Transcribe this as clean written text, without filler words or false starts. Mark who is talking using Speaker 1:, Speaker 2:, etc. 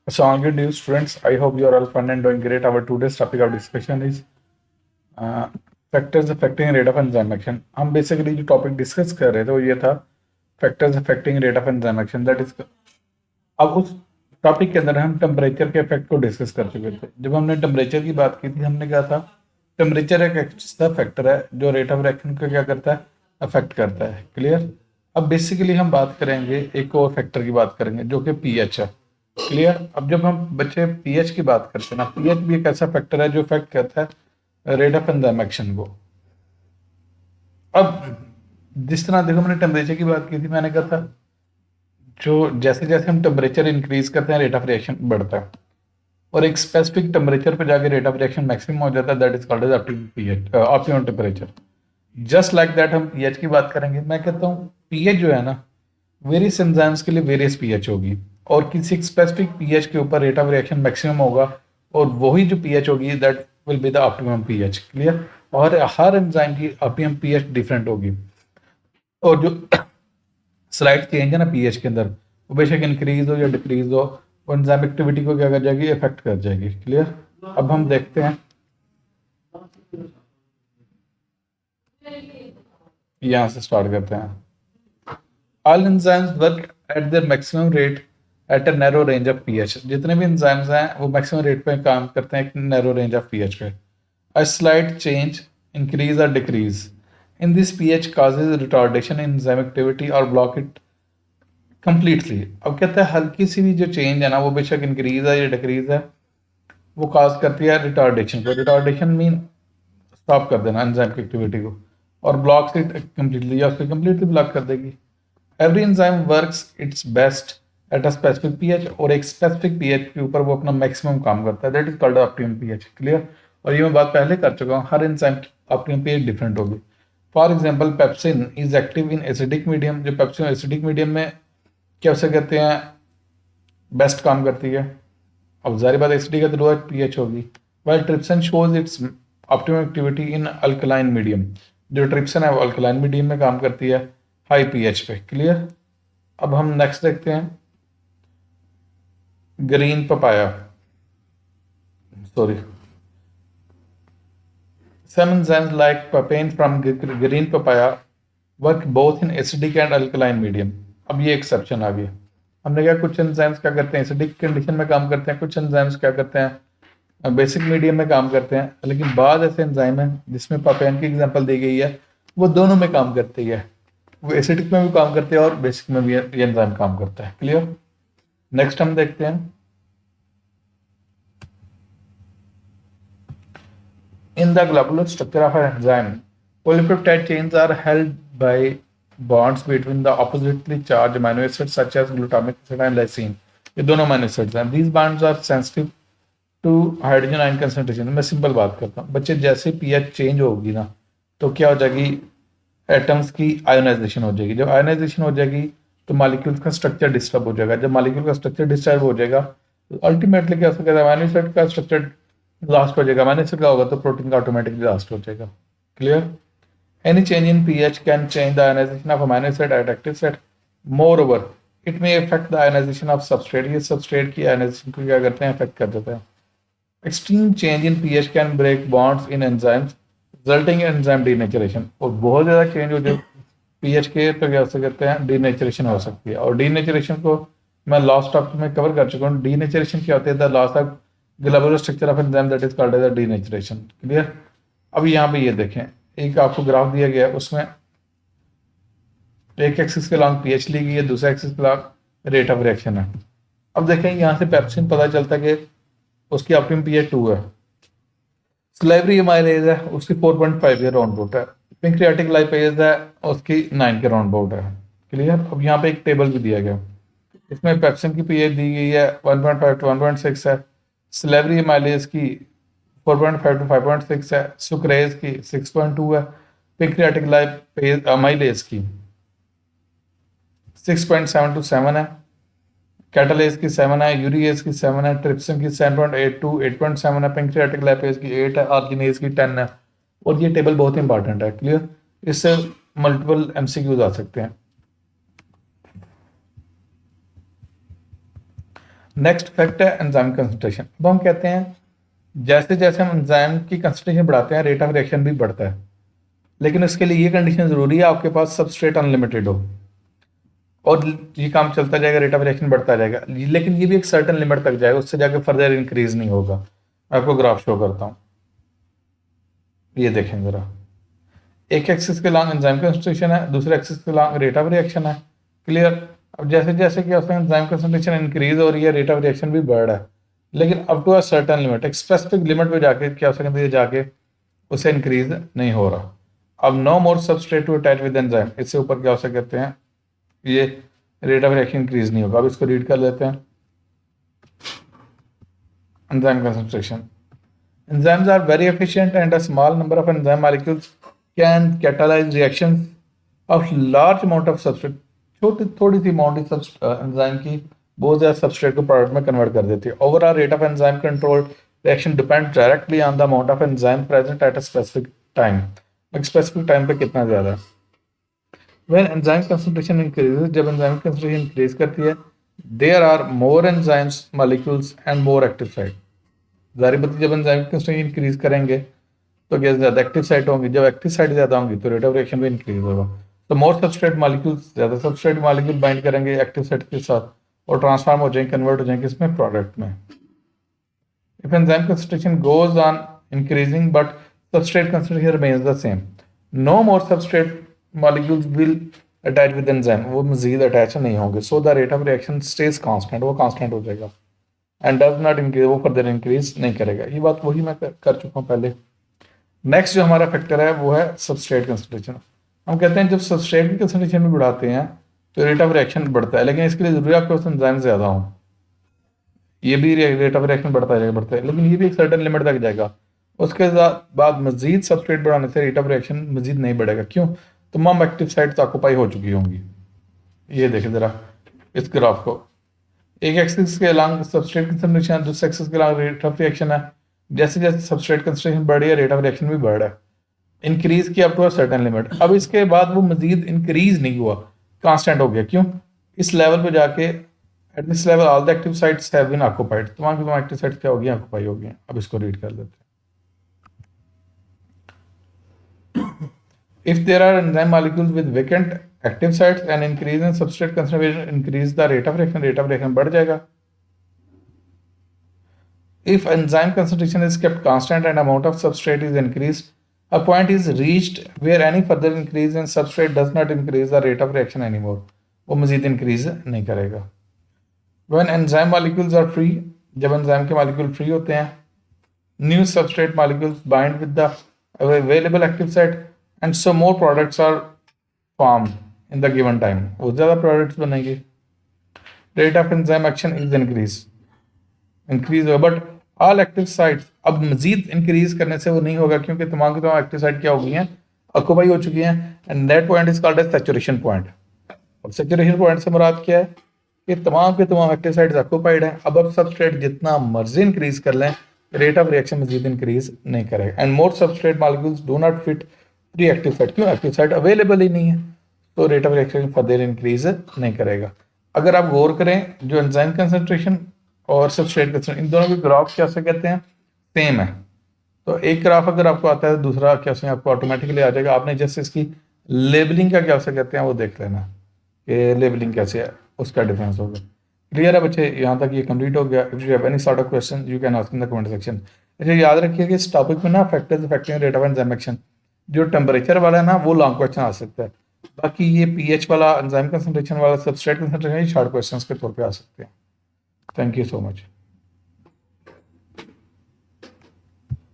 Speaker 1: So, all good news, students. I hope you are all fun and doing great. Our today's topic of discussion is uh, factors affecting rate of enzyme action. हम basically जो topic discuss कर रहे थे वो ये था factors affecting rate of enzyme action that is. अब उस टॉपिक के अंदर हम टेम्परेचर के इफेक्ट को डिस्कस कर चुके थे। जब हमने टेम्परेचर की बात की थी हमने कहा था टेम्परेचर एक ऐसा फैक्टर है जो रेट ऑफ रिएक्शन को क्या करता है, अफेक्ट करता है। क्लियर। अब बेसिकली हम बात करेंगे एक और फैक्टर की बात करेंगे जो कि पीएच है। क्लियर। अब जब हम बच्चे पीएच की बात करते हैं ना, पीएच भी एक ऐसा फैक्टर है जो इफेक्ट करता है रेट ऑफ एंजाइम एक्शन को। अब जिस तरह देखो मैंने टेम्परेचर की बात की थी, मैंने कहा था जो जैसे जैसे हम टेम्परेचर इंक्रीज करते हैं रेट ऑफ रिएक्शन बढ़ता है और एक स्पेसिफिक टेम्परेचर पे जाके रेट ऑफ रिएक्शन मैक्सिमम हो जाता है, that is called as optimum pH, optimum temperature. Just like that हम पीएच की बात करेंगे। मैं कहता हूँ पीएच जो है ना, वेरियस एंजाइम्स के लिए वेरियस पीएच होगी और किसी एक स्पेसिफिक पीएच के ऊपर रेट ऑफ रिएक्शन मैक्सिमम होगा और वही जो पीएच होगी that will be the optimum pH. Clear. और हर एंजाइम की ऑप्टिमम पीएच डिफरेंट होगी और जो स्लाइड चेंज है ना पीएच के अंदर, वो बेशक इंक्रीज हो या डिक्रीज हो, वो एंजाइम एक्टिविटी को क्या कर जाएगी, इफेक्ट कर जाएगी। क्लियर। अब हम देखते हैं, यहाँ से स्टार्ट करते हैं। All enzymes work at there maximum rate at a narrow range of pH. जितने भी एंजाइम्स हैं वो मैक्सिमम रेट पे काम करते हैं एक नैरो रेंज ऑफ पीएच पे। अ स्लाइट चेंज इंक्रीज और decrease in this pH causes retardation in enzyme activity और ब्लॉक इट कंप्लीटली। अब कहता है हल्की सी भी जो चेंज है ना, वो बेशक इंक्रीज है या डिक्रीज है, वो काज करती है रिटार्डेशन को। रिटार्डेशन मीन स्टॉप कर देना एंजाइम की एक्टिविटी को, और ब्लॉक्स इट कंप्लीटली या उसको कंप्लीटली ब्लॉक कर देगी। Every enzyme works it's best at a specific pH, और एक स्पेसिफिक पीएच के ऊपर वो अपना मैक्सिमम काम करता है, that is called optimum pH. Clear. और ये मैं बात पहले कर चुका हूँ, हर एंजाइम की ऑप्टिमम पीएच डिफरेंट होगी। For example pepsin is active in acidic medium. जो पेप्सिन एसिडिक मीडियम में क्या उसे कहते हैं, बेस्ट काम करती है। अब जारी बात एसिडिक है तो लोअर पीएच होगी। While trypsin shows it's optimum activity in alkaline medium. जो ट्रिप्सन है वो अल्कलाइन मीडियम में काम करती है हाई पीएच पे। क्लियर। अब हम नेक्स्ट देखते हैं green papaya, sorry some enzymes like papain from green papaya work both in acidic and alkaline medium। अब ये एक्सेप्शन आ गई। हमने क्या, कुछ एंजाइम्स क्या करते हैं एसिडिक कंडीशन में काम करते हैं, कुछ एंजाइम्स क्या करते हैं बेसिक मीडियम में काम करते हैं। लेकिन बाद ऐसे एंजाइम है जिसमें पापेन की एग्जांपल दी गई है, वो दोनों में काम करती है। वो एसिडिक में भी काम करते हैं और बेसिक में भी ये एंजाइम काम करता है। क्लियर। नेक्स्ट हम देखते हैं in the globular structure of an enzyme, polypeptide chains are held by bonds between the oppositely charged amino acids such as glutamic acid and lysine। ये दोनों amino acids हैं। These bonds are sensitive to hydrogen ion concentration। मैं simple बात करता हूँ बच्चे, जैसे pH change होगी ना तो क्या हो जाएगी, एटम्स की आयोनाइजेशन हो जाएगी। जब आयोनाइजेशन हो जाएगी तो मॉलिक्यूल्स का स्ट्रक्चर डिस्टर्ब हो जाएगा। जब मॉलिक्यूल का स्ट्रक्चर डिस्टर्ब हो जाएगा तो अल्टीमेटली क्या हो सकता है, अमीनो एसिड का स्ट्रक्चर लास्ट हो जाएगा। अमीनो एसिड का होगा तो प्रोटीन का ऑटोमेटिकली लास्ट हो जाएगा। Clear. Any change in pH can change the ionisation of amino acid at active set. Moreover it may affect the ionisation of substrate. ये substrate की आयोनाइजेशन को क्या करते हैं, अफेक्ट कर देते हैं। Extreme change in pH can break bonds in enzymes resulting in enzyme denaturation. और बहुत ज़्यादा चेंज हो जाए पीएच के तो क्या हो सकते हैं, डीनेचरेशन हो सकती है। और डीनेचरेशन को मैं लास्ट टॉपिक में कवर कर चुका हूँ। डीनेचरेशन क्या होता है, the loss of globular structure of enzyme that is called as denaturation. Clear. अब यहाँ पे ये देखें, एक आपको ग्राफ दिया गया है, उसमें एक एक्सिस के लॉन्ग पीएच ली गई है, दूसरा एक्सिस के लॉन्ग रेट ऑफ रिएक्शन है। अब देखें यहाँ से पेप्सिन पता चलता है कि उसकी ऑप्टिमम पीएच 2 है। स्लेवरी एमाइलेज है उसकी 4.5 के राउंड अबाउट है। पेंक्रियाटिक लाइपेज है उसकी 9 के राउंड अबाउट है। क्लियर। अब यहाँ पे एक टेबल भी दिया गया, इसमें पेप्सिन की पीएच दी गई है 1.5 टू 1.6 है। स्लेवरी एमाइलेज की 4.5 टू 5.6 है। सुक्रेज की 6.2 है। पेंक्रियाटिक लाइपेज अमाइलेज की 6.7 टू 7 है। कैटालेज की 7 है। यूरिएज की 7 है। ट्रिप्सिन की 7.8 टू 8.7 है। पेंक्रियाटिक लाइपेज की 8 है। आर्जिनेज की 10 है। और ये टेबल बहुत इंपॉर्टेंट है। क्लियर। इससे मल्टीपल एमसीक्यूज आ सकते हैं। नेक्स्ट फैक्ट है एंजाइम कंसंट्रेशन। अब हम कहते हैं जैसे जैसे हम एंजाइम की कंसंट्रेशन बढ़ाते हैं रेट ऑफ रिएक्शन भी बढ़ता है, लेकिन उसके लिए ये कंडीशन ज़रूरी है आपके पास सबस्ट्रेट अनलिमिटेड हो और ये काम चलता जाएगा, रेट ऑफ रिएक्शन बढ़ता जाएगा, लेकिन ये भी एक सर्टन लिमिट तक जाएगा, उससे जाके फर्दर इंक्रीज नहीं होगा। मैं आपको ग्राफ शो करता हूँ, ये देखें ज़रा। एक एक्सिस के लॉन्ग एंजाइम कंसंट्रेशन है, दूसरे एक्सिस के लॉन्ग रेट ऑफ रिएक्शन है। क्लियर। अब जैसे जैसे कि उसमें एंजाइम कंसंट्रेशन इंक्रीज हो रही है, रेट ऑफ रिएक्शन भी बढ़ रहा है, लेकिन up to a certain limit, एक स्पेसिफिक लिमिट पे जाके क्या हो सकता है, जाके उसे इंक्रीज नहीं हो रहा। अब no more substrate to attach with enzyme, इससे ऊपर क्या हो सकते हैं, ये रेट ऑफ रिएक्शन इंक्रीज नहीं होगा। अब इसको रीड कर लेते हैं। Enzyme concentration. Enzymes are very efficient and a small number of enzyme molecules can catalyze reactions of large amount of substrate। छोटी थोड़ी सी अमाउंट एंजाइम की बहुत ज़्यादा सबस्ट्रेट को प्रोडक्ट में कन्वर्ट कर देती है। Overall rate of enzyme control reaction depend directly on the amount of enzyme present at a specific time. एक स्पेसिफिक टाइम पे कितना ज़्यादा है। When enzyme concentration increases, जब एंजाइम कंसंट्रेशन इंक्रीज करती है, there are more enzymes molecules and more active site। जारी बात है, जब एंजाइम कंसंट्रेशन इंक्रीज करेंगे तो क्या ज़्यादा एक्टिव साइट होंगी, जब एक्टिव साइट ज़्यादा होंगी तो रेट ऑफ रिएक्शन भी इंक्रीज होगा। तो मोर सबस्ट्रेट मॉलिक्यूल्स, ज़्यादा सबस्ट्रेट मॉलिक्यूल बाइंड करेंगे एक्टिव साइट के साथ और ट्रांसफॉर्म हो जाएंगे, कन्वर्ट हो जाएंगे इसमें प्रोडक्ट में। If enzyme concentration goes on increasing but substrate concentration remains the same, no more substrate molecules will attach with enzyme, वो मजीद अटैच नहीं होंगे। So the rate of reaction stays constant, वो कांस्टेंट हो जाएगा एंड डज नॉट इंक्रीज, वो further increase नहीं करेगा। ये बात वही मैं कर चुका हूँ पहले। नेक्स्ट जो हमारा फैक्टर है वो है सबस्ट्रेट कंसंट्रेशन। हम कहते हैं जब सबस्ट्रेट की कंसंट्रेशन में बढ़ाते हैं तो रेट ऑफ रिएक्शन बढ़ता है, लेकिन इसके लिए जरूरी है आपके पास एंजाइम ज़्यादा हो, ये भी रेट ऑफ रिएक्शन बढ़ता जाएगा, लेकिन ये भी एक सर्टेन लिमिट तक जाएगा। उसके बाद मजीद सबस्ट्रेट बढ़ाने से रेट ऑफ रिएक्शन मजीद नहीं बढ़ेगा। क्यों? तमाम एक्टिव साइट्स ऑक्यूपाई हो चुकी होंगी। ये देखें ज़रा इस ग्राफ को, एक एक्सिस के अलॉन्ग सबस्ट्रेट कंसंट्रेशन है, दूसरे एक्सिस के अलॉन्ग रेट ऑफ रिएक्शन है। जैसे जैसे सबस्ट्रेट कंसंट्रेशन बढ़ रही है रेट ऑफ रिएक्शन भी बढ़ रहा है, इंक्रीज किया up to a certain limit. अब इसके बाद वो मजीद इंक्रीज नहीं हुआ, कांस्टेंट हो गया। क्यों? इस लेवल पे जाके at this level all the active sites have been occupied, तमाम की तमाम एक्टिव साइट्स क्या हो गई, ऑक्यूपाई हो गई। अब इसको रीड कर लेते हैं। If there are enzyme molecules with vacant active sites and increase in substrate concentration increase the rate of reaction बढ़ जाएगा। If enzyme concentration is kept constant and amount of substrate is increased, a point is reached where any further increase in substrate does not increase the rate of reaction anymore. वो मजीद increase नहीं करेगा। When enzyme molecules are free, जब enzyme के molecule free होते हैं, new substrate molecules bind with the available active site and so more products are formed in the given time. वो ज़्यादा products बनेंगे। Rate of enzyme action is increase होगा, but all active sites अब मजीद increase करने से वो नहीं होगा, क्योंकि तमाम की तमाम एक्टिव साइट क्या हो गई हैं, ऑक्यूपाई हो चुकी हैं। And that point is called as saturation point. और सैचुरेशन पॉइंट से मुराद क्या है कि तमाम के तमाम एक्टिव साइट्स ऑक्यूपाइड हैं। अब सबस्ट्रेट जितना मर्जी इंक्रीज कर लें, रेट ऑफ रिएक्शन मजीद इंक्रीज नहीं करेगा। And more substrate molecules do not fit pre active site, क्यों? एक्टिव साइट अवेलेबल ही नहीं है, तो rate of reaction further increase नहीं करेगा। अगर आप गौर करें, जो एंजाइम कंसंट्रेशन और सबस्ट्रेट कंसंट्रेशन, इन दोनों के ग्राफ क्या से कहते हैं, सेम है। तो एक ग्राफ अगर आपको आता है, दूसरा क्या से आपको ऑटोमेटिकली आ जाएगा। आपने जैसे इसकी लेबलिंग का क्या से कहते हैं वो देख लेना कि लेबलिंग कैसे है, उसका डिफरेंस होगा। क्लियर है बच्चे? यहाँ तक ये कंप्लीट हो गया। If you have any sort of question you can ask in the comment section. अच्छा, याद रखिए कि इस टॉपिक में ना factors affecting rate of enzyme action, जो टेम्परेचर वाला है ना, वो लॉन्ग क्वेश्चन आ सकता है। बाकी ये पीएच वाला, एंजाइम कंसंट्रेशन वाला, सबस्ट्रेट कंसंट्रेशन, शॉर्ट क्वेश्चंस के तौर पे आ सकते हैं। Thank you so much.